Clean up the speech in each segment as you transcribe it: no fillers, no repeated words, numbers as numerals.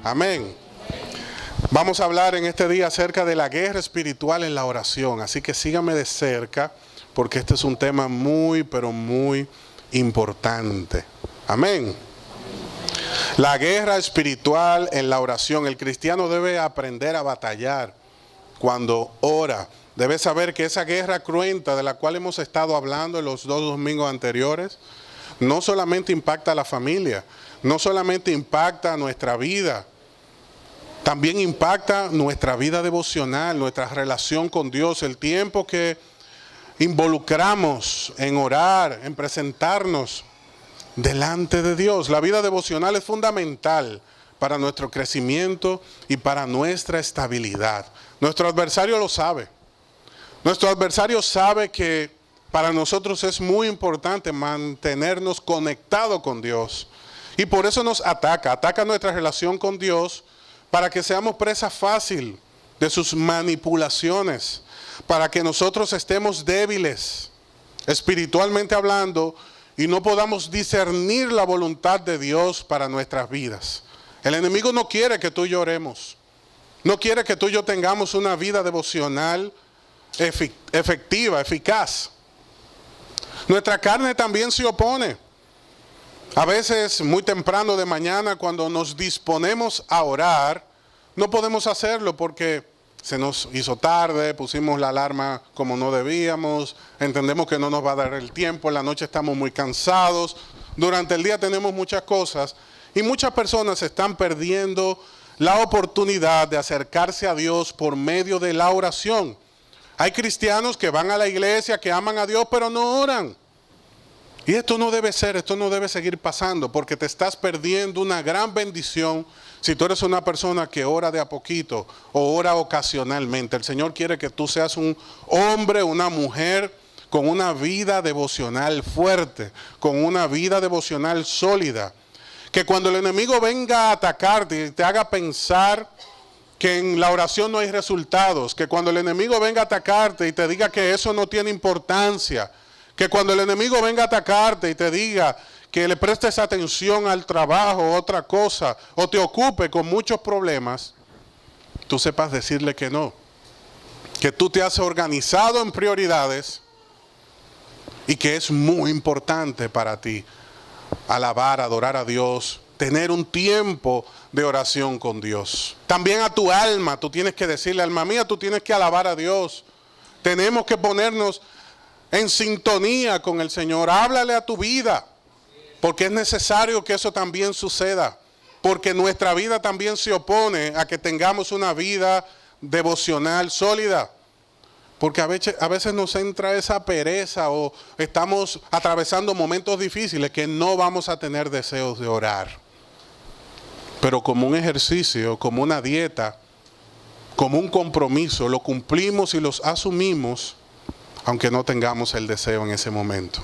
Amén. Vamos a hablar en este día acerca de la guerra espiritual en la oración. Así que síganme de cerca porque este es un tema muy, pero muy importante. Amén. La guerra espiritual en la oración. El cristiano debe aprender a batallar cuando ora. Debe saber que esa guerra cruenta de la cual hemos estado hablando en los 2 domingos anteriores, no solamente impacta a la familia, no solamente impacta a nuestra vida, también impacta nuestra vida devocional, nuestra relación con Dios, el tiempo que involucramos en orar, en presentarnos delante de Dios. La vida devocional es fundamental para nuestro crecimiento y para nuestra estabilidad. Nuestro adversario lo sabe. Nuestro adversario sabe que para nosotros es muy importante mantenernos conectados con Dios. Y por eso nos ataca nuestra relación con Dios para que seamos presa fácil de sus manipulaciones, para que nosotros estemos débiles, espiritualmente hablando, y no podamos discernir la voluntad de Dios para nuestras vidas. El enemigo no quiere que tú y yo oremos, no quiere que tú y yo tengamos una vida devocional efectiva, eficaz. Nuestra carne también se opone. A veces muy temprano de mañana cuando nos disponemos a orar, no podemos hacerlo porque se nos hizo tarde, pusimos la alarma como no debíamos, entendemos que no nos va a dar el tiempo, en la noche estamos muy cansados, durante el día tenemos muchas cosas y muchas personas están perdiendo la oportunidad de acercarse a Dios por medio de la oración. Hay cristianos que van a la iglesia, que aman a Dios, pero no oran. Y esto no debe ser, esto no debe seguir pasando, porque te estás perdiendo una gran bendición si tú eres una persona que ora de a poquito o ora ocasionalmente. El Señor quiere que tú seas un hombre, una mujer con una vida devocional fuerte, con una vida devocional sólida. Que cuando el enemigo venga a atacarte y te haga pensar que en la oración no hay resultados, que cuando el enemigo venga a atacarte y te diga que eso no tiene importancia, que cuando el enemigo venga a atacarte y te diga que le prestes atención al trabajo o otra cosa, o te ocupe con muchos problemas, tú sepas decirle que no, que tú te has organizado en prioridades y que es muy importante para ti alabar, adorar a Dios, tener un tiempo de oración con Dios. También a tu alma, tú tienes que decirle, alma mía, tú tienes que alabar a Dios. Tenemos que ponernos en sintonía con el Señor. Háblale a tu vida, porque es necesario que eso también suceda, porque nuestra vida también se opone a que tengamos una vida devocional sólida. Porque a veces nos entra esa pereza o estamos atravesando momentos difíciles que no vamos a tener deseos de orar. Pero como un ejercicio, como una dieta, como un compromiso, lo cumplimos y los asumimos, aunque no tengamos el deseo en ese momento.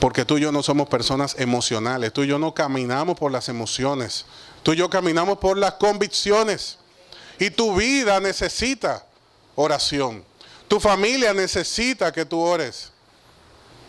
Porque tú y yo no somos personas emocionales, tú y yo no caminamos por las emociones, tú y yo caminamos por las convicciones. Y tu vida necesita oración, tu familia necesita que tú ores.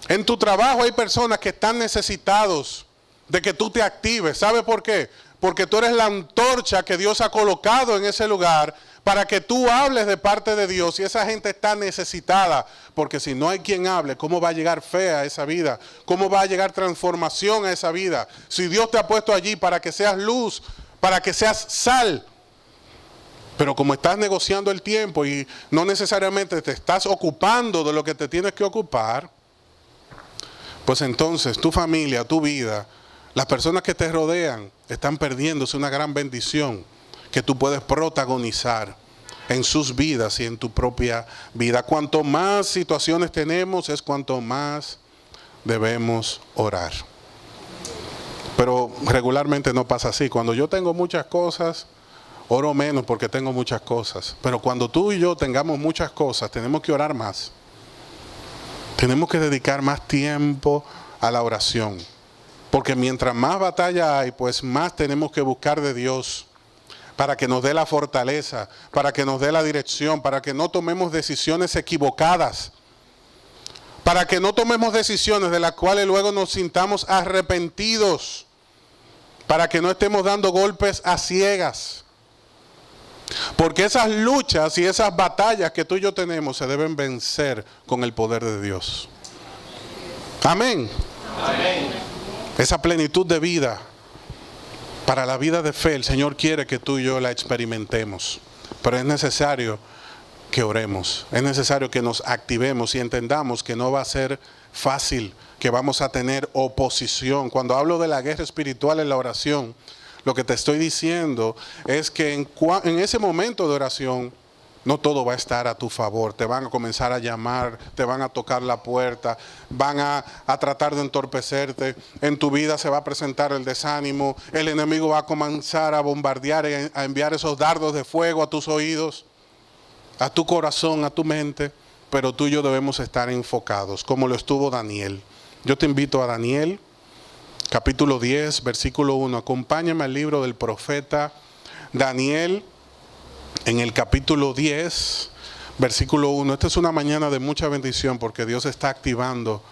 En tu trabajo hay personas que están necesitados de que tú te actives. ¿Sabe por qué? Porque tú eres la antorcha que Dios ha colocado en ese lugar para que tú hables de parte de Dios, y esa gente está necesitada, porque si no hay quien hable, ¿cómo va a llegar fe a esa vida? ¿Cómo va a llegar transformación a esa vida? Si Dios te ha puesto allí para que seas luz, para que seas sal, pero como estás negociando el tiempo y no necesariamente te estás ocupando de lo que te tienes que ocupar, pues entonces tu familia, tu vida, las personas que te rodean están perdiéndose una gran bendición que tú puedes protagonizar en sus vidas y en tu propia vida. Cuanto más situaciones tenemos, es cuanto más debemos orar. Pero regularmente no pasa así. Cuando yo tengo muchas cosas, oro menos porque tengo muchas cosas. Pero cuando tú y yo tengamos muchas cosas, tenemos que orar más. Tenemos que dedicar más tiempo a la oración. Porque mientras más batalla hay, pues más tenemos que buscar de Dios para que nos dé la fortaleza, para que nos dé la dirección, para que no tomemos decisiones equivocadas, para que no tomemos decisiones de las cuales luego nos sintamos arrepentidos, para que no estemos dando golpes a ciegas. Porque esas luchas y esas batallas que tú y yo tenemos se deben vencer con el poder de Dios. Amén. Amén. Esa plenitud de vida, para la vida de fe, el Señor quiere que tú y yo la experimentemos. Pero es necesario que oremos, es necesario que nos activemos y entendamos que no va a ser fácil, que vamos a tener oposición. Cuando hablo de la guerra espiritual en la oración, lo que te estoy diciendo es que en ese momento de oración, no todo va a estar a tu favor. Te van a comenzar a llamar, te van a tocar la puerta, van a tratar de entorpecerte. En tu vida se va a presentar el desánimo. El enemigo va a comenzar a bombardear, a enviar esos dardos de fuego a tus oídos, a tu corazón, a tu mente. Pero tú y yo debemos estar enfocados, como lo estuvo Daniel. Yo te invito a Daniel, capítulo 10, versículo 1. Acompáñame al libro del profeta Daniel, en el capítulo 10, versículo 1. Esta es una mañana de mucha bendición porque Dios está activando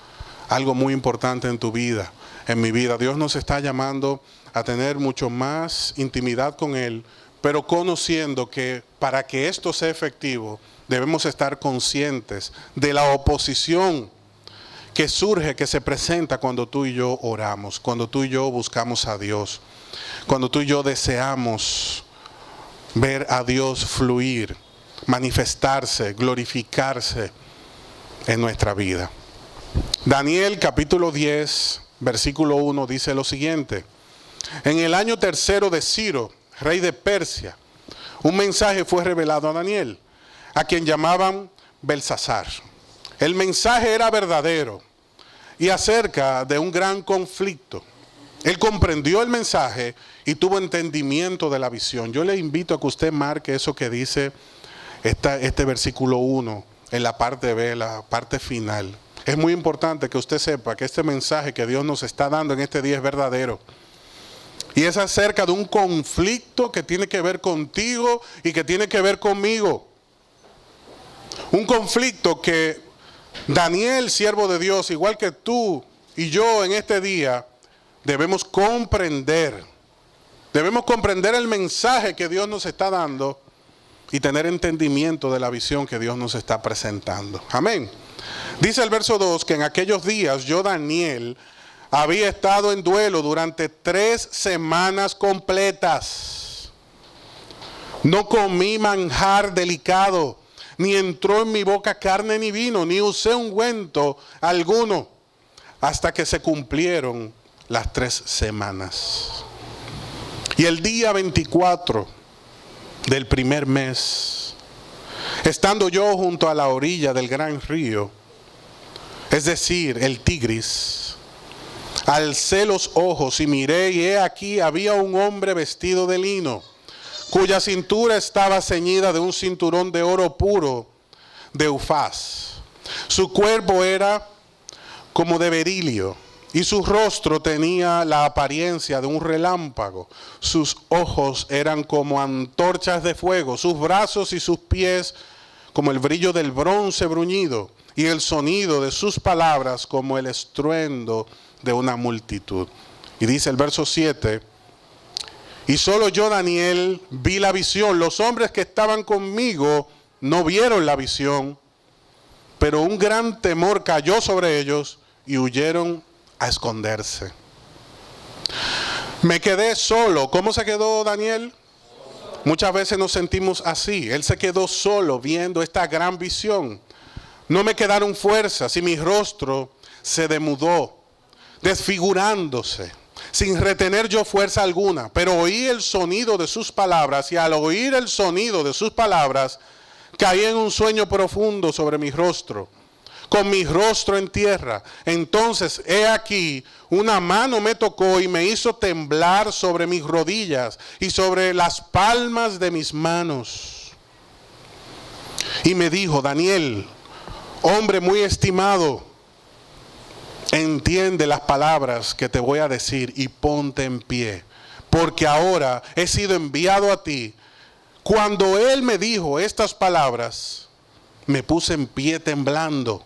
algo muy importante en tu vida, en mi vida. Dios nos está llamando a tener mucho más intimidad con Él, pero conociendo que para que esto sea efectivo, debemos estar conscientes de la oposición que surge, que se presenta cuando tú y yo oramos, cuando tú y yo buscamos a Dios, cuando tú y yo deseamos ver a Dios fluir, manifestarse, glorificarse en nuestra vida. Daniel capítulo 10, versículo 1 dice lo siguiente: en el año tercero de Ciro, rey de Persia, un mensaje fue revelado a Daniel, a quien llamaban Belsasar. El mensaje era verdadero y acerca de un gran conflicto. Él comprendió el mensaje y tuvo entendimiento de la visión. Yo le invito a que usted marque eso que dice este versículo 1 en la parte B, la parte final. Es muy importante que usted sepa que este mensaje que Dios nos está dando en este día es verdadero. Y es acerca de un conflicto que tiene que ver contigo y que tiene que ver conmigo. Un conflicto que Daniel, siervo de Dios, igual que tú y yo en este día, debemos comprender. Debemos comprender el mensaje que Dios nos está dando y tener entendimiento de la visión que Dios nos está presentando. Amén. Dice el verso 2 que en aquellos días yo, Daniel, había estado en duelo durante 3 semanas completas. No comí manjar delicado, ni entró en mi boca carne ni vino, ni usé ungüento alguno, hasta que se cumplieron las 3 semanas. Y el día 24 del primer mes, estando yo junto a la orilla del gran río, es decir, el Tigris, alcé los ojos y miré, y he aquí había un hombre vestido de lino, cuya cintura estaba ceñida de un cinturón de oro puro de Ufaz. Su cuerpo era como de berilio, y su rostro tenía la apariencia de un relámpago. Sus ojos eran como antorchas de fuego, sus brazos y sus pies como el brillo del bronce bruñido, y el sonido de sus palabras como el estruendo de una multitud. Y dice el verso 7: y solo yo, Daniel, vi la visión. Los hombres que estaban conmigo no vieron la visión, pero un gran temor cayó sobre ellos y huyeron a esconderse. Me quedé solo. ¿Cómo se quedó Daniel? Muchas veces nos sentimos así. Él se quedó solo viendo esta gran visión. No me quedaron fuerzas y mi rostro se demudó, desfigurándose, sin retener yo fuerza alguna. Pero oí el sonido de sus palabras, y al oír el sonido de sus palabras, caí en un sueño profundo sobre mi rostro, con mi rostro en tierra. Entonces, he aquí, una mano me tocó y me hizo temblar sobre mis rodillas y sobre las palmas de mis manos. Y me dijo: Daniel, hombre muy estimado, entiende las palabras que te voy a decir y ponte en pie, porque ahora he sido enviado a ti. Cuando él me dijo estas palabras, me puse en pie temblando.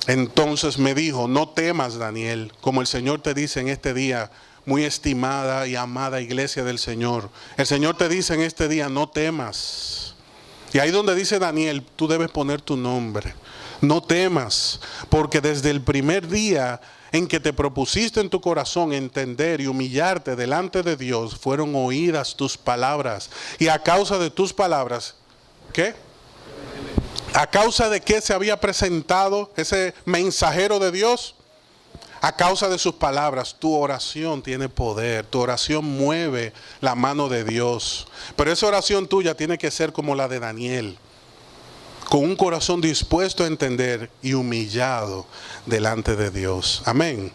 Entonces me dijo: no temas, Daniel, como el Señor te dice en este día, muy estimada y amada iglesia del Señor, el Señor te dice en este día, no temas. Y ahí donde dice Daniel, tú debes poner tu nombre. No temas, porque desde el primer día en que te propusiste en tu corazón entender y humillarte delante de Dios, fueron oídas tus palabras. Y a causa de tus palabras, ¿qué? ¿A causa de qué se había presentado ese mensajero de Dios? A causa de sus palabras, tu oración tiene poder, tu oración mueve la mano de Dios. Pero esa oración tuya tiene que ser como la de Daniel, con un corazón dispuesto a entender y humillado delante de Dios. Amén.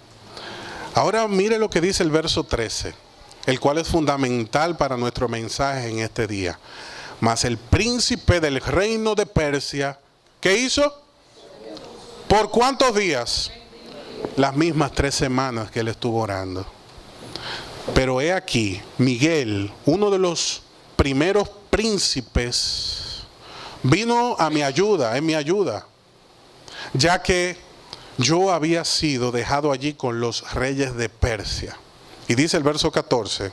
Ahora mire lo que dice el verso 13, el cual es fundamental para nuestro mensaje en este día. Mas el príncipe del reino de Persia, ¿qué hizo? ¿Por cuántos días? Las mismas 3 semanas que él estuvo orando. Pero he aquí, Miguel, uno de los primeros príncipes, vino a mi ayuda, en mi ayuda, ya que yo había sido dejado allí con los reyes de Persia. Y dice el verso 14,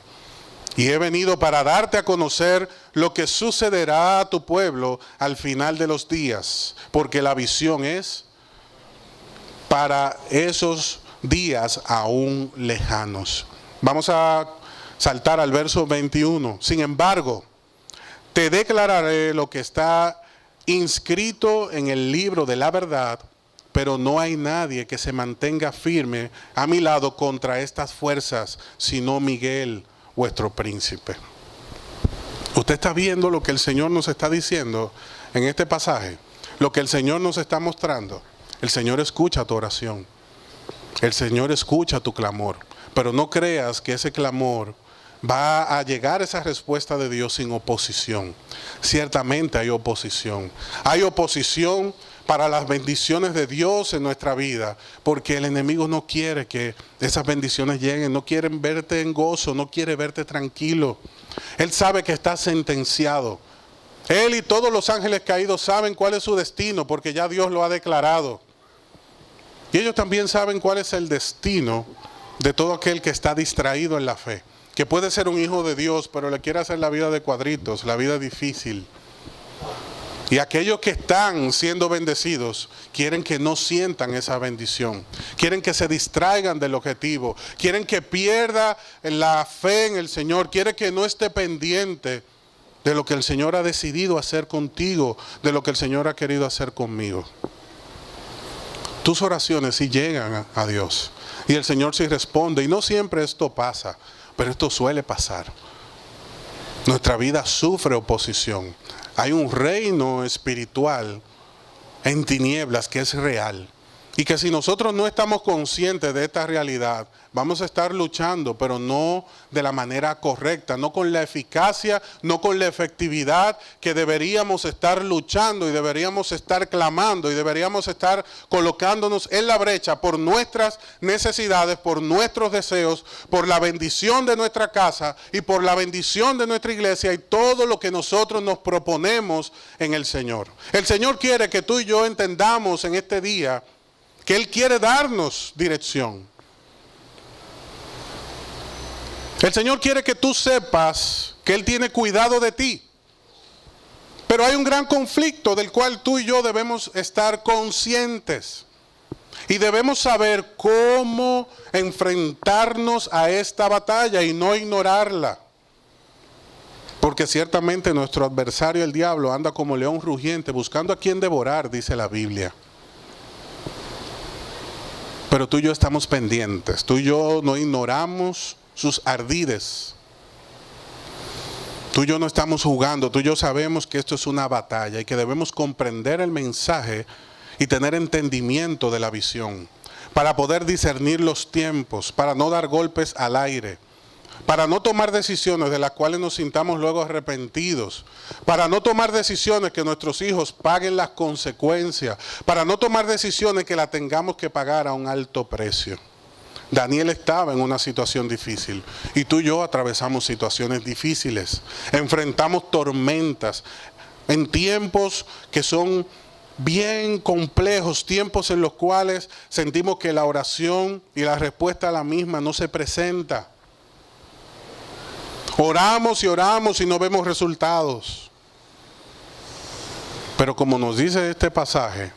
y he venido para darte a conocer lo que sucederá a tu pueblo al final de los días, porque la visión es para esos días aún lejanos. Vamos a saltar al verso 21. Sin embargo, te declararé lo que está inscrito en el libro de la verdad, pero no hay nadie que se mantenga firme a mi lado contra estas fuerzas, sino Miguel, vuestro príncipe. Usted está viendo lo que el Señor nos está diciendo en este pasaje, lo que el Señor nos está mostrando. El Señor escucha tu oración, el Señor escucha tu clamor, pero no creas que ese clamor va a llegar esa respuesta de Dios sin oposición. Ciertamente hay oposición. Hay oposición para las bendiciones de Dios en nuestra vida, porque el enemigo no quiere que esas bendiciones lleguen, no quiere verte en gozo, no quiere verte tranquilo. Él sabe que estás sentenciado. Él y todos los ángeles caídos saben cuál es su destino, porque ya Dios lo ha declarado. Y ellos también saben cuál es el destino de todo aquel que está distraído en la fe, que puede ser un hijo de Dios, pero le quiere hacer la vida de cuadritos, la vida difícil. Y aquellos que están siendo bendecidos quieren que no sientan esa bendición, quieren que se distraigan del objetivo, quieren que pierda la fe en el Señor, quieren que no esté pendiente de lo que el Señor ha decidido hacer contigo, de lo que el Señor ha querido hacer conmigo. Tus oraciones sí llegan a Dios y el Señor sí responde, y no siempre esto pasa, pero esto suele pasar. Nuestra vida sufre oposición. Hay un reino espiritual en tinieblas que es real, y que si nosotros no estamos conscientes de esta realidad, vamos a estar luchando, pero no de la manera correcta, no con la eficacia, no con la efectividad que deberíamos estar luchando, y deberíamos estar clamando, y deberíamos estar colocándonos en la brecha por nuestras necesidades, por nuestros deseos, por la bendición de nuestra casa y por la bendición de nuestra iglesia y todo lo que nosotros nos proponemos en el Señor. El Señor quiere que tú y yo entendamos en este día que Él quiere darnos dirección. El Señor quiere que tú sepas que Él tiene cuidado de ti. Pero hay un gran conflicto del cual tú y yo debemos estar conscientes. Y debemos saber cómo enfrentarnos a esta batalla y no ignorarla. Porque ciertamente nuestro adversario, el diablo, anda como león rugiente buscando a quien devorar, dice la Biblia. Pero tú y yo estamos pendientes, tú y yo no ignoramos sus ardides. Tú y yo no estamos jugando, tú y yo sabemos que esto es una batalla y que debemos comprender el mensaje y tener entendimiento de la visión para poder discernir los tiempos, para no dar golpes al aire, para no tomar decisiones de las cuales nos sintamos luego arrepentidos, para no tomar decisiones que nuestros hijos paguen las consecuencias, para no tomar decisiones que las tengamos que pagar a un alto precio. Daniel estaba en una situación difícil y tú y yo atravesamos situaciones difíciles, enfrentamos tormentas en tiempos que son bien complejos, tiempos en los cuales sentimos que la oración y la respuesta a la misma no se presenta. Oramos y oramos y no vemos resultados. Pero como nos dice este pasaje,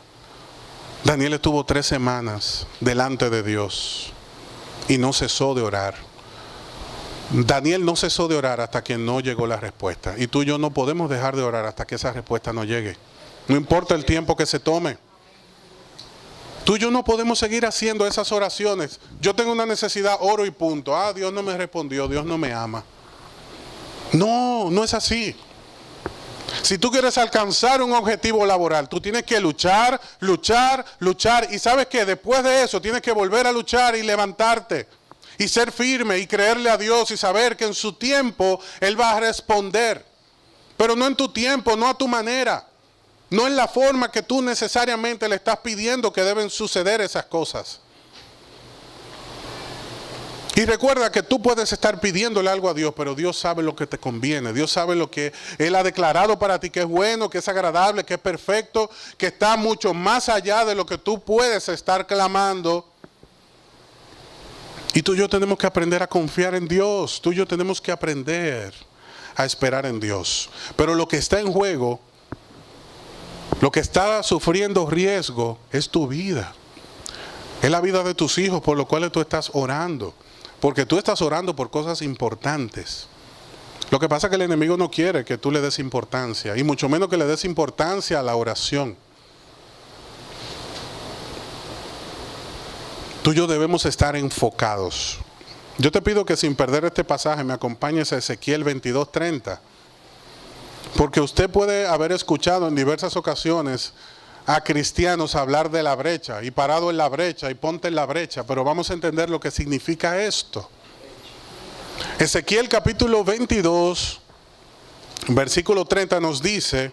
Daniel estuvo 3 semanas delante de Dios y no cesó de orar. Daniel no cesó de orar hasta que no llegó la respuesta. Y tú y yo no podemos dejar de orar hasta que esa respuesta no llegue. No importa el tiempo que se tome. Tú y yo no podemos seguir haciendo esas oraciones. Yo tengo una necesidad, oro y punto. Dios no me respondió, Dios no me ama. No, no es así. Si tú quieres alcanzar un objetivo laboral, tú tienes que luchar, luchar, luchar. Y sabes que después de eso tienes que volver a luchar y levantarte. Y ser firme y creerle a Dios y saber que en su tiempo Él va a responder. Pero no en tu tiempo, no a tu manera. No en la forma que tú necesariamente le estás pidiendo que deben suceder esas cosas. Y recuerda que tú puedes estar pidiéndole algo a Dios, pero Dios sabe lo que te conviene. Dios sabe lo que Él ha declarado para ti, que es bueno, que es agradable, que es perfecto, que está mucho más allá de lo que tú puedes estar clamando. Y tú y yo tenemos que aprender a confiar en Dios. Tú y yo tenemos que aprender a esperar en Dios. Pero lo que está en juego, lo que está sufriendo riesgo, es tu vida. Es la vida de tus hijos por lo cual tú estás orando. Porque tú estás orando por cosas importantes. Lo que pasa es que el enemigo no quiere que tú le des importancia. Y mucho menos que le des importancia a la oración. Tú y yo debemos estar enfocados. Yo te pido que sin perder este pasaje me acompañes a Ezequiel 22:30. Porque usted puede haber escuchado en diversas ocasiones a cristianos hablar de la brecha, y parado en la brecha, y ponte en la brecha, pero vamos a entender lo que significa esto. Ezequiel capítulo 22, versículo 30 nos dice: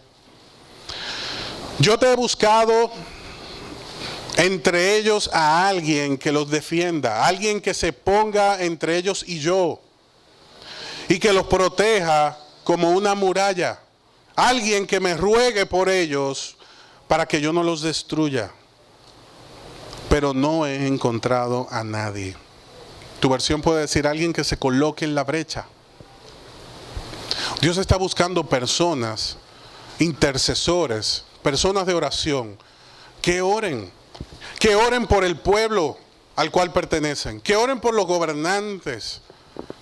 yo te he buscado entre ellos a alguien que los defienda, alguien que se ponga entre ellos y yo, y que los proteja como una muralla, alguien que me ruegue por ellos para que yo no los destruya. Pero no he encontrado a nadie. Tu versión puede decir alguien que se coloque en la brecha. Dios está buscando personas, intercesores, personas de oración, que oren por el pueblo al cual pertenecen, que oren por los gobernantes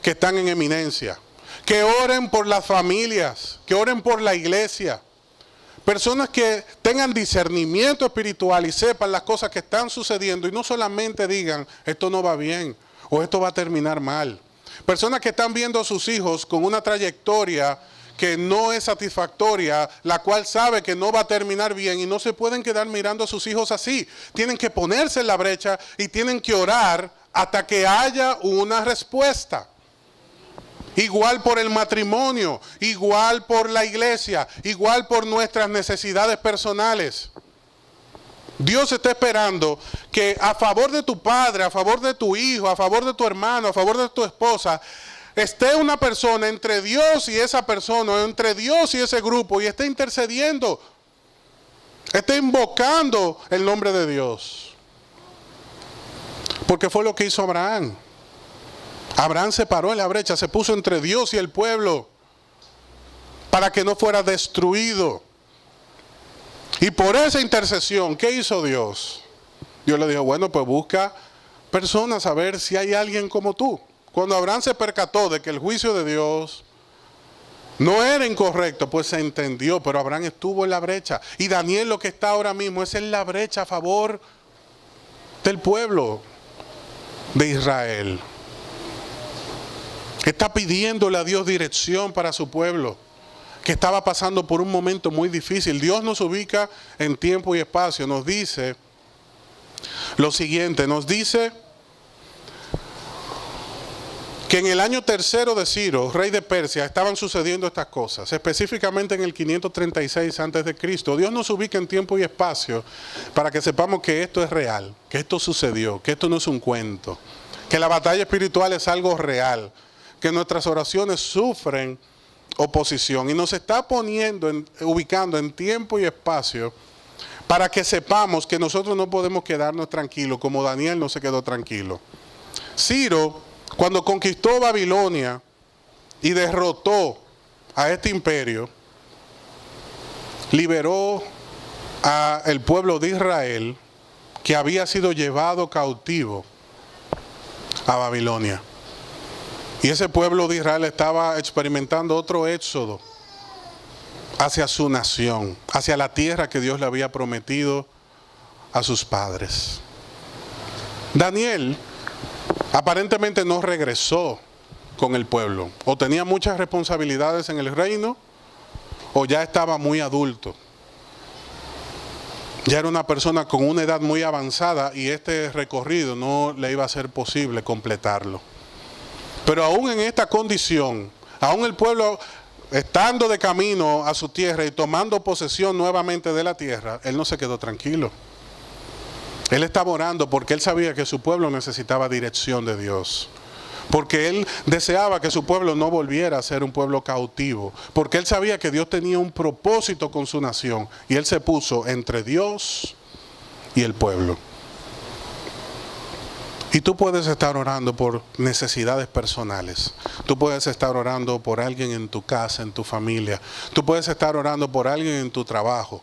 que están en eminencia, que oren por las familias, que oren por la iglesia. Personas que tengan discernimiento espiritual y sepan las cosas que están sucediendo y no solamente digan, esto no va bien o esto va a terminar mal. Personas que están viendo a sus hijos con una trayectoria que no es satisfactoria, la cual sabe que no va a terminar bien, y no se pueden quedar mirando a sus hijos así. Tienen que ponerse en la brecha y tienen que orar hasta que haya una respuesta. Igual por el matrimonio, igual por la iglesia, igual por nuestras necesidades personales. Dios está esperando que a favor de tu padre, a favor de tu hijo, a favor de tu hermano, a favor de tu esposa, esté una persona entre Dios y esa persona, entre Dios y ese grupo, y esté intercediendo, esté invocando el nombre de Dios. Porque fue lo que hizo Abraham. Abraham se paró en la brecha, se puso entre Dios y el pueblo para que no fuera destruido. Y por esa intercesión, ¿qué hizo Dios? Dios le dijo, bueno, pues busca personas a ver si hay alguien como tú. Cuando Abraham se percató de que el juicio de Dios no era incorrecto, pues se entendió, pero Abraham estuvo en la brecha. Y Daniel lo que está ahora mismo es en la brecha a favor del pueblo de Israel. Está pidiéndole a Dios dirección para su pueblo, que estaba pasando por un momento muy difícil. Dios nos ubica en tiempo y espacio. Nos dice lo siguiente, nos dice que en el año 3 de Ciro, rey de Persia, estaban sucediendo estas cosas, específicamente en el 536 a.C. Dios nos ubica en tiempo y espacio para que sepamos que esto es real, que esto sucedió, que esto no es un cuento, que la batalla espiritual es algo real, que nuestras oraciones sufren oposición, y nos está ubicando en tiempo y espacio para que sepamos que nosotros no podemos quedarnos tranquilos como Daniel no se quedó tranquilo. Ciro, cuando conquistó Babilonia y derrotó a este imperio, liberó al pueblo de Israel que había sido llevado cautivo a Babilonia. Y ese pueblo de Israel estaba experimentando otro éxodo hacia su nación, hacia la tierra que Dios le había prometido a sus padres. Daniel aparentemente no regresó con el pueblo, o tenía muchas responsabilidades en el reino, o ya estaba muy adulto. Ya era una persona con una edad muy avanzada y este recorrido no le iba a ser posible completarlo. Pero aún en esta condición, aún el pueblo estando de camino a su tierra y tomando posesión nuevamente de la tierra, él no se quedó tranquilo. Él estaba orando porque él sabía que su pueblo necesitaba dirección de Dios. Porque él deseaba que su pueblo no volviera a ser un pueblo cautivo. Porque él sabía que Dios tenía un propósito con su nación. Y él se puso entre Dios y el pueblo. Y tú puedes estar orando por necesidades personales. Tú puedes estar orando por alguien en tu casa, en tu familia. Tú puedes estar orando por alguien en tu trabajo.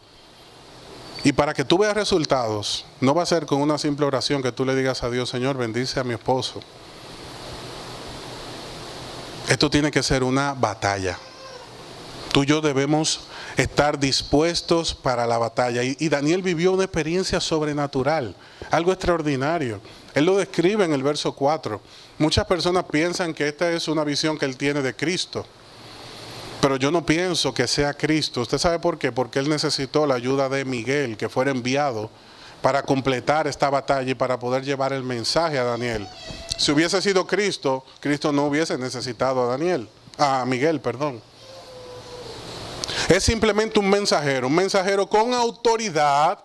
Y para que tú veas resultados, no va a ser con una simple oración que tú le digas a Dios, Señor, bendice a mi esposo. Esto tiene que ser una batalla. Tú y yo debemos estar dispuestos para la batalla. Y Daniel vivió una experiencia sobrenatural, algo extraordinario. Él lo describe en el verso 4. Muchas personas piensan que esta es una visión que él tiene de Cristo. Pero yo no pienso que sea Cristo. ¿Usted sabe por qué? Porque él necesitó la ayuda de Miguel, que fuera enviado para completar esta batalla y para poder llevar el mensaje a Daniel. Si hubiese sido Cristo, Cristo no hubiese necesitado a Miguel, perdón. Es simplemente un mensajero con autoridad,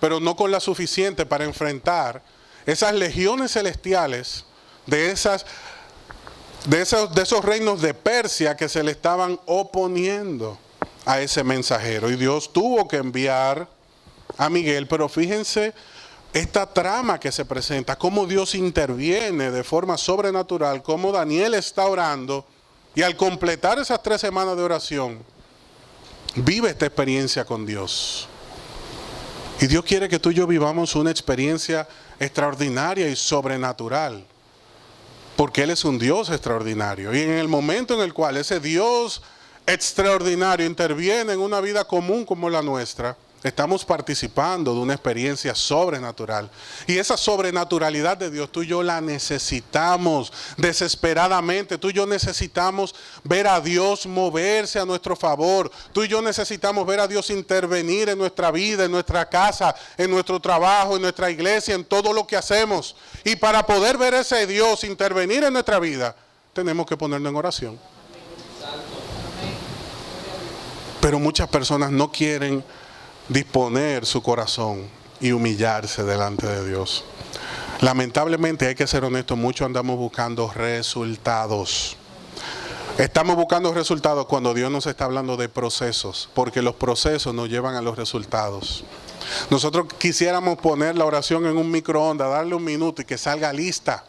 pero no con la suficiente para enfrentar esas legiones celestiales de esos reinos de Persia que se le estaban oponiendo a ese mensajero. Y Dios tuvo que enviar a Miguel, pero fíjense esta trama que se presenta, cómo Dios interviene de forma sobrenatural, cómo Daniel está orando y al completar esas 3 semanas de oración, vive esta experiencia con Dios. Y Dios quiere que tú y yo vivamos una experiencia extraordinaria y sobrenatural, porque Él es un Dios extraordinario. Y en el momento en el cual ese Dios extraordinario interviene en una vida común como la nuestra, estamos participando de una experiencia sobrenatural. Y esa sobrenaturalidad de Dios, tú y yo la necesitamos desesperadamente. Tú y yo necesitamos ver a Dios moverse a nuestro favor. Tú y yo necesitamos ver a Dios intervenir en nuestra vida, en nuestra casa, en nuestro trabajo, en nuestra iglesia, en todo lo que hacemos. Y para poder ver a ese Dios intervenir en nuestra vida, tenemos que ponernos en oración. Pero muchas personas no quieren disponer su corazón y humillarse delante de Dios. Lamentablemente, hay que ser honestos, muchos andamos buscando resultados. Estamos buscando resultados cuando Dios nos está hablando de procesos, porque los procesos nos llevan a los resultados. Nosotros quisiéramos poner la oración en un microondas, darle 1 minuto y que salga lista.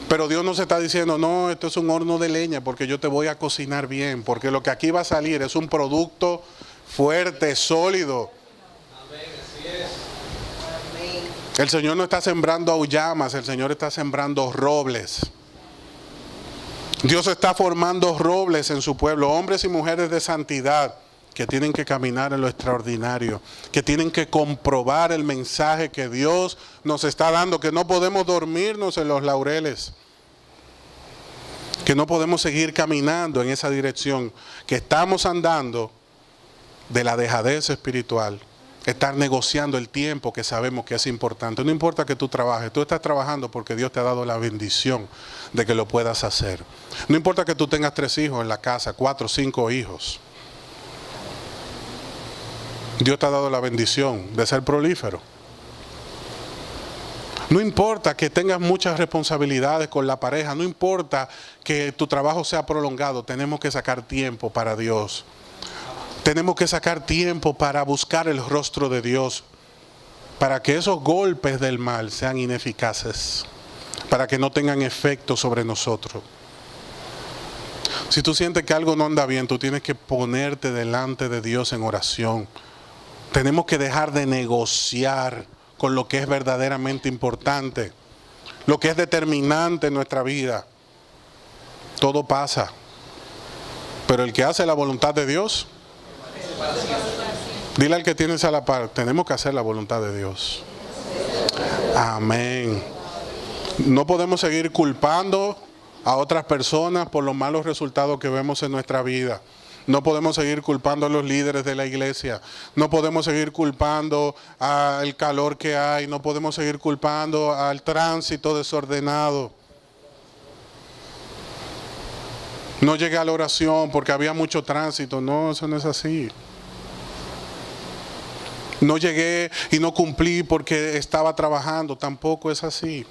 Pero Dios nos está diciendo, no, esto es un horno de leña porque yo te voy a cocinar bien, porque lo que aquí va a salir es un producto fuerte, sólido. El Señor no está sembrando auyamas, el Señor está sembrando robles. Dios está formando robles en su pueblo, hombres y mujeres de santidad que tienen que caminar en lo extraordinario, que tienen que comprobar el mensaje que Dios nos está dando, que no podemos dormirnos en los laureles, que no podemos seguir caminando en esa dirección, que estamos andando de la dejadez espiritual, estar negociando el tiempo que sabemos que es importante. No importa que tú trabajes, tú estás trabajando porque Dios te ha dado la bendición de que lo puedas hacer. No importa que tú tengas 3 hijos en la casa, 4 o 5 hijos. Dios te ha dado la bendición de ser prolífero. No importa que tengas muchas responsabilidades con la pareja, no importa que tu trabajo sea prolongado, tenemos que sacar tiempo para Dios. Tenemos que sacar tiempo para buscar el rostro de Dios, para que esos golpes del mal sean ineficaces, para que no tengan efecto sobre nosotros. Si tú sientes que algo no anda bien, tú tienes que ponerte delante de Dios en oración. Tenemos que dejar de negociar con lo que es verdaderamente importante, lo que es determinante en nuestra vida. Todo pasa, pero el que hace la voluntad de Dios, dile al que tienes a la par, tenemos que hacer la voluntad de Dios. Amén. No podemos seguir culpando a otras personas por los malos resultados que vemos en nuestra vida. No podemos seguir culpando a los líderes de la iglesia. No podemos seguir culpando al calor que hay. No podemos seguir culpando al tránsito desordenado. No llegué a la oración porque había mucho tránsito. No, eso no es así. No llegué y no cumplí porque estaba trabajando. Tampoco es así.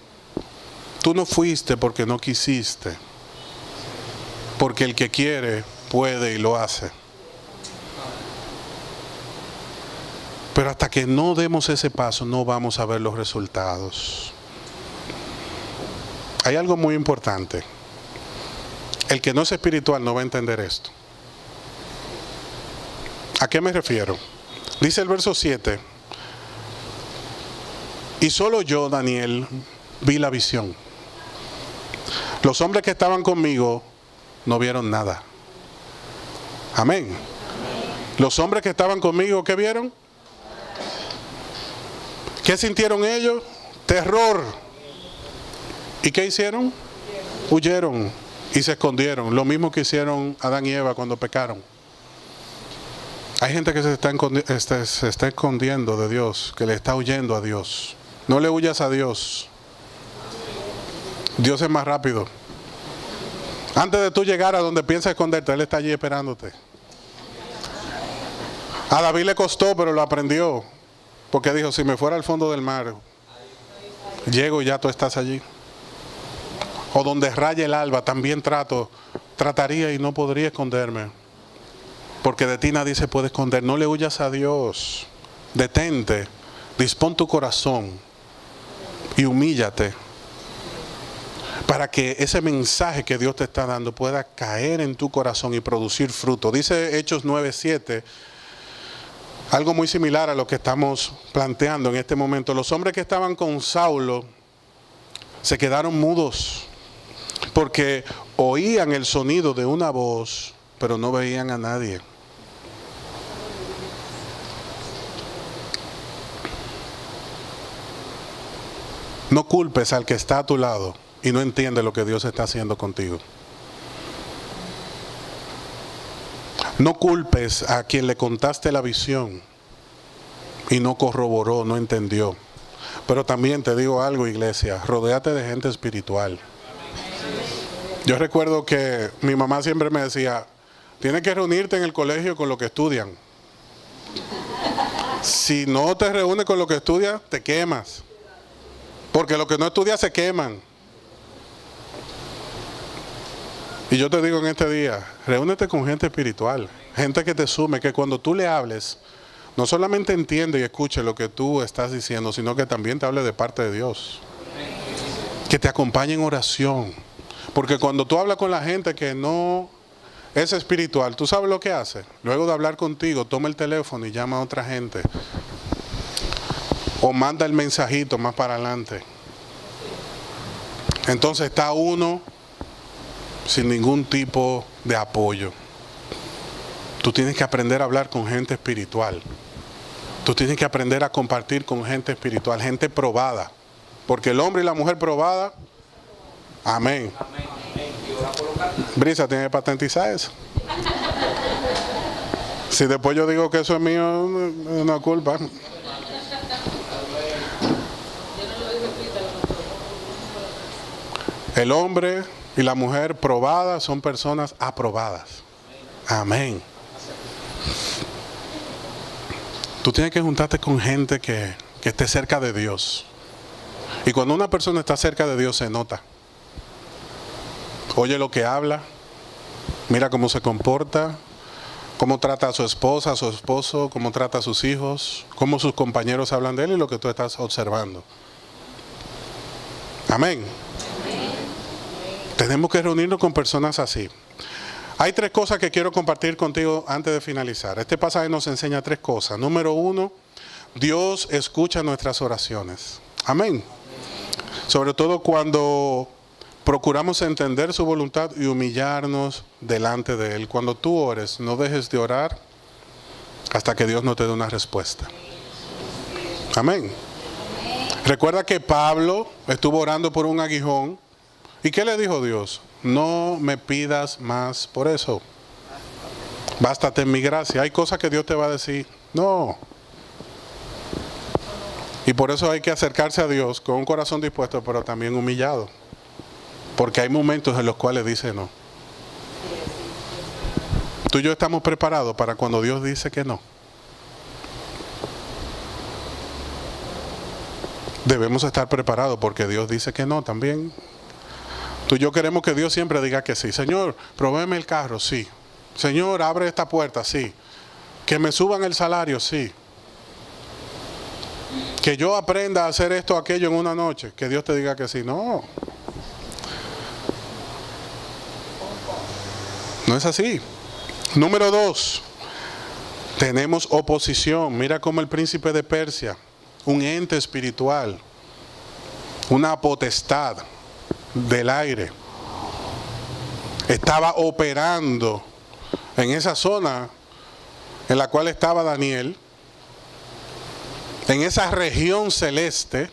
Tú no fuiste porque no quisiste. Porque el que quiere, puede y lo hace. Pero hasta que no demos ese paso, no vamos a ver los resultados. Hay algo muy importante. El que no es espiritual no va a entender esto. ¿A qué me refiero? Dice el verso 7. Y solo yo, Daniel, vi la visión. Los hombres que estaban conmigo no vieron nada. Amén. Los hombres que estaban conmigo, ¿qué vieron? ¿Qué sintieron ellos? Terror. ¿Y qué hicieron? Huyeron y se escondieron. Lo mismo que hicieron Adán y Eva cuando pecaron. Hay gente que se está escondiendo de Dios, que le está huyendo a Dios. No le huyas a Dios. Dios es más rápido. Antes de tú llegar a donde piensas esconderte, Él está allí esperándote. A David le costó, pero lo aprendió. Porque dijo, si me fuera al fondo del mar, llego y ya tú estás allí. O donde raya el alba, también trataría y no podría esconderme. Porque de ti nadie se puede esconder. No le huyas a Dios. Detente, dispón tu corazón y humíllate. Para que ese mensaje que Dios te está dando pueda caer en tu corazón y producir fruto. Dice Hechos 9:7, algo muy similar a lo que estamos planteando en este momento. Los hombres que estaban con Saulo se quedaron mudos porque oían el sonido de una voz, pero no veían a nadie. No culpes al que está a tu lado y no entiende lo que Dios está haciendo contigo. No culpes a quien le contaste la visión y no corroboró, no entendió. Pero también te digo algo, iglesia, rodéate de gente espiritual. Yo recuerdo que mi mamá siempre me decía, tienes que reunirte en el colegio con lo que estudian. Si no te reúnes con lo que estudias, te quemas. Porque los que no estudian se queman. Y yo te digo en este día, reúnete con gente espiritual, gente que te sume, que cuando tú le hables, no solamente entiende y escuche lo que tú estás diciendo, sino que también te hable de parte de Dios. Que te acompañe en oración. Porque cuando tú hablas con la gente que no es espiritual, ¿tú sabes lo que hace? Luego de hablar contigo, toma el teléfono y llama a otra gente. O manda el mensajito más para adelante. Entonces está uno sin ningún tipo de apoyo. Tú tienes que aprender a hablar con gente espiritual. Tú tienes que aprender a compartir con gente espiritual, gente probada. Porque el hombre y la mujer probada, amén. Brisa, ¿tiene que patentizar eso? Si después yo digo que eso es mío, no es culpa. El hombre y la mujer probadas son personas aprobadas. Amén. Tú tienes que juntarte con gente que esté cerca de Dios. Y cuando una persona está cerca de Dios se nota. Oye lo que habla, mira cómo se comporta, cómo trata a su esposa, a su esposo, cómo trata a sus hijos, cómo sus compañeros hablan de él y lo que tú estás observando. Amén. Tenemos que reunirnos con personas así. Hay 3 cosas que quiero compartir contigo antes de finalizar. Este pasaje nos enseña 3 cosas. Número 1, Dios escucha nuestras oraciones. Amén. Sobre todo cuando procuramos entender su voluntad y humillarnos delante de Él. Cuando tú ores, no dejes de orar hasta que Dios no te dé una respuesta. Amén. Recuerda que Pablo estuvo orando por un aguijón. ¿Y qué le dijo Dios? No me pidas más por eso. Bástate en mi gracia. Hay cosas que Dios te va a decir, no. Y por eso hay que acercarse a Dios con un corazón dispuesto, pero también humillado. Porque hay momentos en los cuales dice no. Tú y yo estamos preparados para cuando Dios dice que no. Debemos estar preparados porque Dios dice que no también. Tú y yo queremos que Dios siempre diga que sí. Señor, provéeme el carro, sí. Señor, abre esta puerta, sí. Que me suban el salario, sí. Que yo aprenda a hacer esto o aquello en una noche. Que Dios te diga que sí. No. No es así. Número 2. Tenemos oposición. Mira cómo el príncipe de Persia, un ente espiritual, una potestad del aire, estaba operando en esa zona en la cual estaba Daniel, en esa región celeste,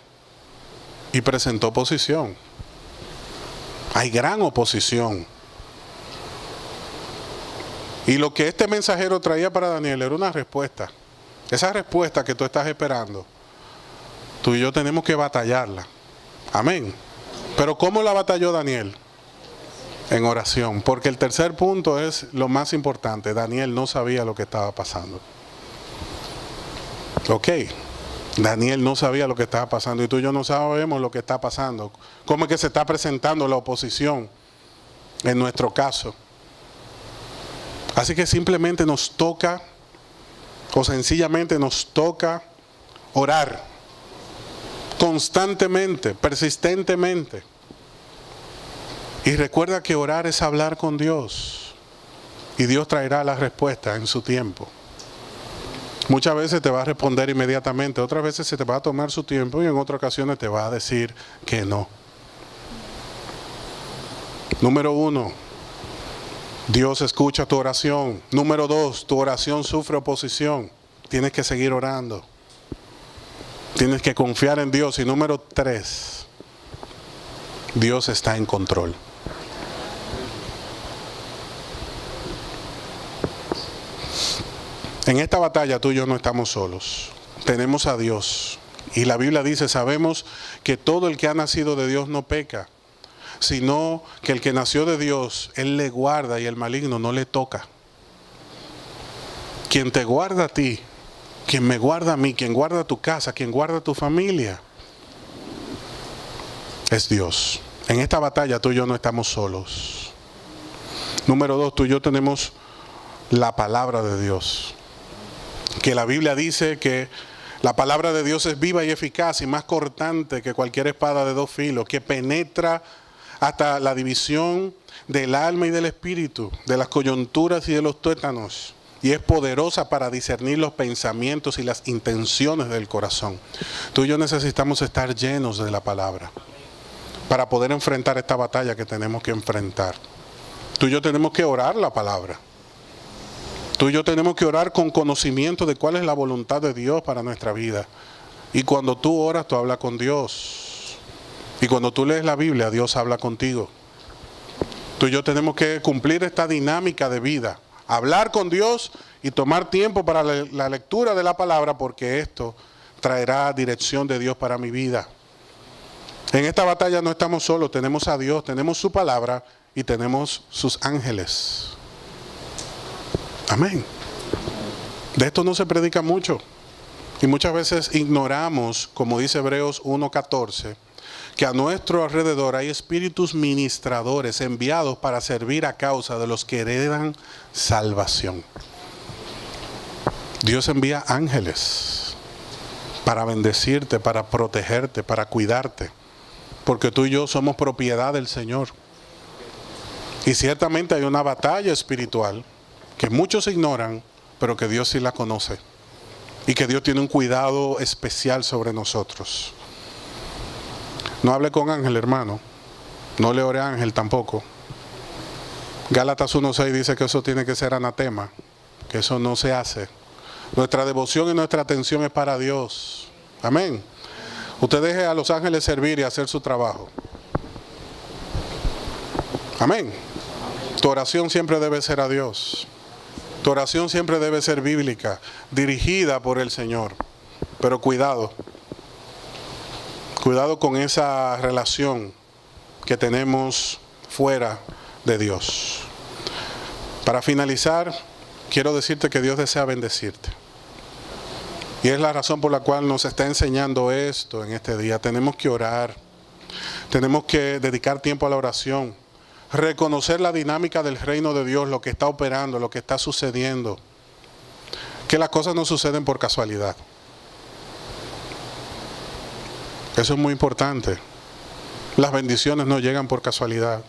y presentó oposición. Hay gran oposición. Y lo que este mensajero traía para Daniel era una respuesta. Esa respuesta que tú estás esperando, tú y yo tenemos que batallarla. Amén. Pero ¿cómo la batalló Daniel? En oración. Porque el tercer punto es lo más importante. Daniel no sabía lo que estaba pasando. Ok. Daniel no sabía lo que estaba pasando. Y tú y yo no sabemos lo que está pasando. ¿Cómo es que se está presentando la oposición en nuestro caso? Así que simplemente nos toca, o sencillamente nos toca orar. Constantemente, persistentemente. Y recuerda que orar es hablar con Dios. Y Dios traerá la respuesta en su tiempo. Muchas veces te va a responder inmediatamente. Otras veces se te va a tomar su tiempo. Y en otras ocasiones te va a decir que no. Número 1. Dios escucha tu oración. Número 2. Tu oración sufre oposición. Tienes que seguir orando. Tienes que confiar en Dios. Y número 3, Dios está en control. En esta batalla tú y yo no estamos solos. Tenemos a Dios. Y la Biblia dice, sabemos que todo el que ha nacido de Dios no peca, sino que el que nació de Dios, Él le guarda y el maligno no le toca. Quien te guarda a ti, quien me guarda a mí, quien guarda tu casa, quien guarda tu familia, es Dios. En esta batalla tú y yo no estamos solos. Número 2, tú y yo tenemos la palabra de Dios. Que la Biblia dice que la palabra de Dios es viva y eficaz y más cortante que cualquier espada de 2 filos, que penetra hasta la división del alma y del espíritu, de las coyunturas y de los tuétanos. Y es poderosa para discernir los pensamientos y las intenciones del corazón. Tú y yo necesitamos estar llenos de la palabra para poder enfrentar esta batalla que tenemos que enfrentar. Tú y yo tenemos que orar la palabra. Tú y yo tenemos que orar con conocimiento de cuál es la voluntad de Dios para nuestra vida. Y cuando tú oras, tú hablas con Dios. Y cuando tú lees la Biblia, Dios habla contigo. Tú y yo tenemos que cumplir esta dinámica de vida. Hablar con Dios y tomar tiempo para la lectura de la palabra, porque esto traerá dirección de Dios para mi vida. En esta batalla no estamos solos, tenemos a Dios, tenemos su palabra y tenemos sus ángeles. Amén. De esto no se predica mucho. Y muchas veces ignoramos, como dice Hebreos 1:14, que a nuestro alrededor hay espíritus ministradores enviados para servir a causa de los que heredan salvación. Dios envía ángeles para bendecirte, para protegerte, para cuidarte, porque tú y yo somos propiedad del Señor. Y ciertamente hay una batalla espiritual que muchos ignoran, pero que Dios sí la conoce. Y que Dios tiene un cuidado especial sobre nosotros. No hable con Ángel, hermano. No le ore a Ángel tampoco. Gálatas 1:6 dice que eso tiene que ser anatema, que eso no se hace. Nuestra devoción y nuestra atención es para Dios. Amén. Usted deje a los ángeles servir y hacer su trabajo. Amén. Tu oración siempre debe ser a Dios. Tu oración siempre debe ser bíblica, dirigida por el Señor. Pero cuidado. Cuidado con esa relación que tenemos fuera de Dios. Para finalizar, quiero decirte que Dios desea bendecirte. Y es la razón por la cual nos está enseñando esto en este día. Tenemos que orar. Tenemos que dedicar tiempo a la oración. Reconocer la dinámica del reino de Dios, lo que está operando, lo que está sucediendo. Que las cosas no suceden por casualidad. Eso es muy importante. Las bendiciones no llegan por casualidad.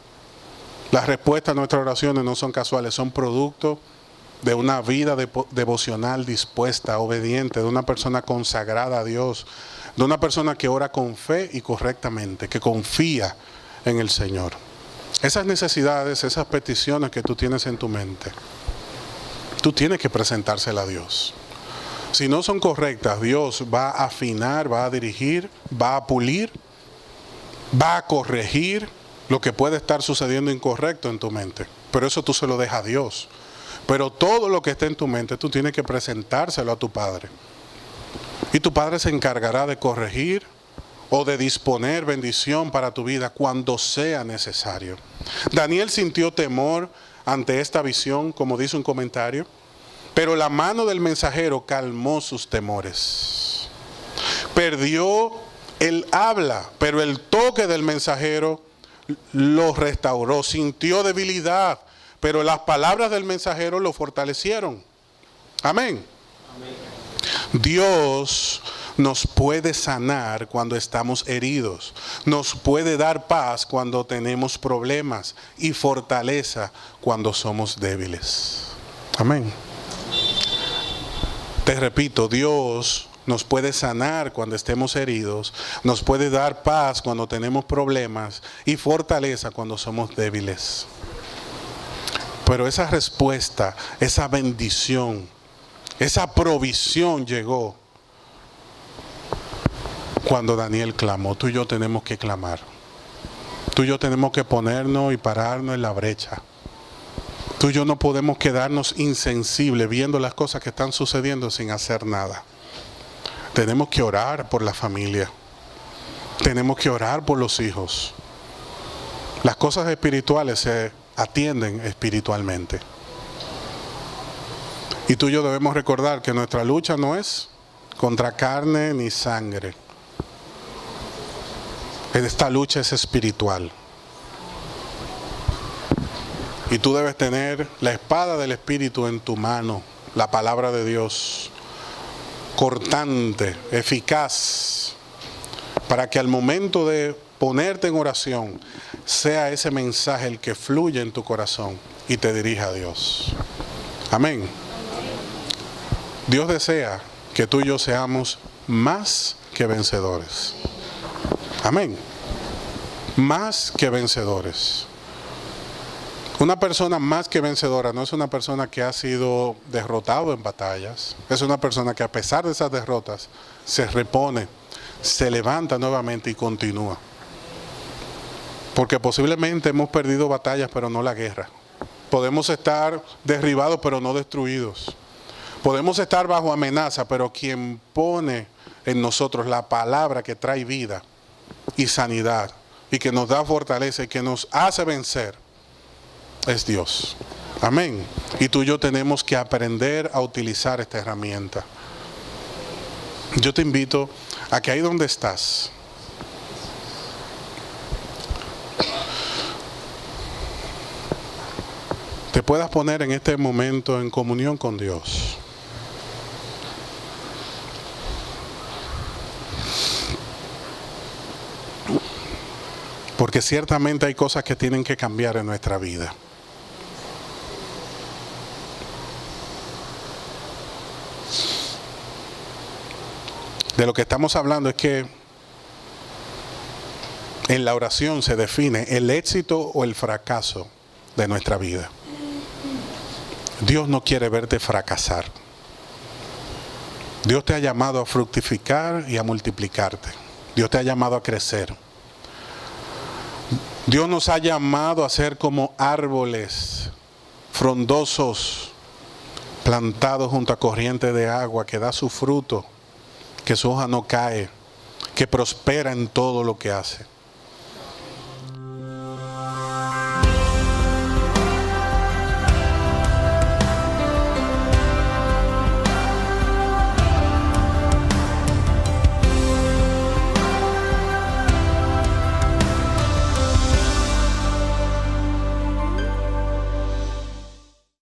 Las respuestas a nuestras oraciones no son casuales, son producto de una vida devocional dispuesta, obediente, de una persona consagrada a Dios, de una persona que ora con fe y correctamente, que confía en el Señor. Esas necesidades, esas peticiones que tú tienes en tu mente, tú tienes que presentárselas a Dios. Si no son correctas, Dios va a afinar, va a dirigir, va a pulir, va a corregir lo que puede estar sucediendo incorrecto en tu mente. Pero eso tú se lo dejas a Dios. Pero todo lo que esté en tu mente, tú tienes que presentárselo a tu Padre. Y tu Padre se encargará de corregir o de disponer bendición para tu vida cuando sea necesario. Daniel sintió temor ante esta visión, como dice un comentario, pero la mano del mensajero calmó sus temores. Perdió el habla, pero el toque del mensajero lo restauró. Sintió debilidad, pero las palabras del mensajero lo fortalecieron. Amén. Amén. Dios nos puede sanar cuando estamos heridos. Nos puede dar paz cuando tenemos problemas y fortaleza cuando somos débiles. Amén. Te repito, Dios nos puede sanar cuando estemos heridos, nos puede dar paz cuando tenemos problemas y fortaleza cuando somos débiles. Pero esa respuesta, esa bendición, esa provisión llegó cuando Daniel clamó. Tú y yo tenemos que clamar. Tú y yo tenemos que ponernos y pararnos en la brecha. Tú y yo no podemos quedarnos insensibles viendo las cosas que están sucediendo sin hacer nada. Tenemos que orar por la familia. Tenemos que orar por los hijos. Las cosas espirituales se atienden espiritualmente. Y tú y yo debemos recordar que nuestra lucha no es contra carne ni sangre. Esta lucha es espiritual. Y tú debes tener la espada del Espíritu en tu mano, la palabra de Dios, cortante, eficaz, para que al momento de ponerte en oración, sea ese mensaje el que fluye en tu corazón y te dirija a Dios. Amén. Dios desea que tú y yo seamos más que vencedores. Amén. Más que vencedores. Una persona más que vencedora no es una persona que ha sido derrotado en batallas. Es una persona que a pesar de esas derrotas se repone, se levanta nuevamente y continúa. Porque posiblemente hemos perdido batallas pero no la guerra. Podemos estar derribados pero no destruidos. Podemos estar bajo amenaza, pero quien pone en nosotros la palabra que trae vida y sanidad y que nos da fortaleza y que nos hace vencer es Dios. Amén. Y tú y yo tenemos que aprender a utilizar esta herramienta. Yo te invito a que ahí donde estás, te puedas poner en este momento en comunión con Dios. Porque ciertamente hay cosas que tienen que cambiar en nuestra vida. De lo que estamos hablando es que en la oración se define el éxito o el fracaso de nuestra vida. Dios no quiere verte fracasar. Dios te ha llamado a fructificar y a multiplicarte. Dios te ha llamado a crecer. Dios nos ha llamado a ser como árboles frondosos, plantados junto a corriente de agua, que da su fruto, que su hoja no cae, que prospera en todo lo que hace.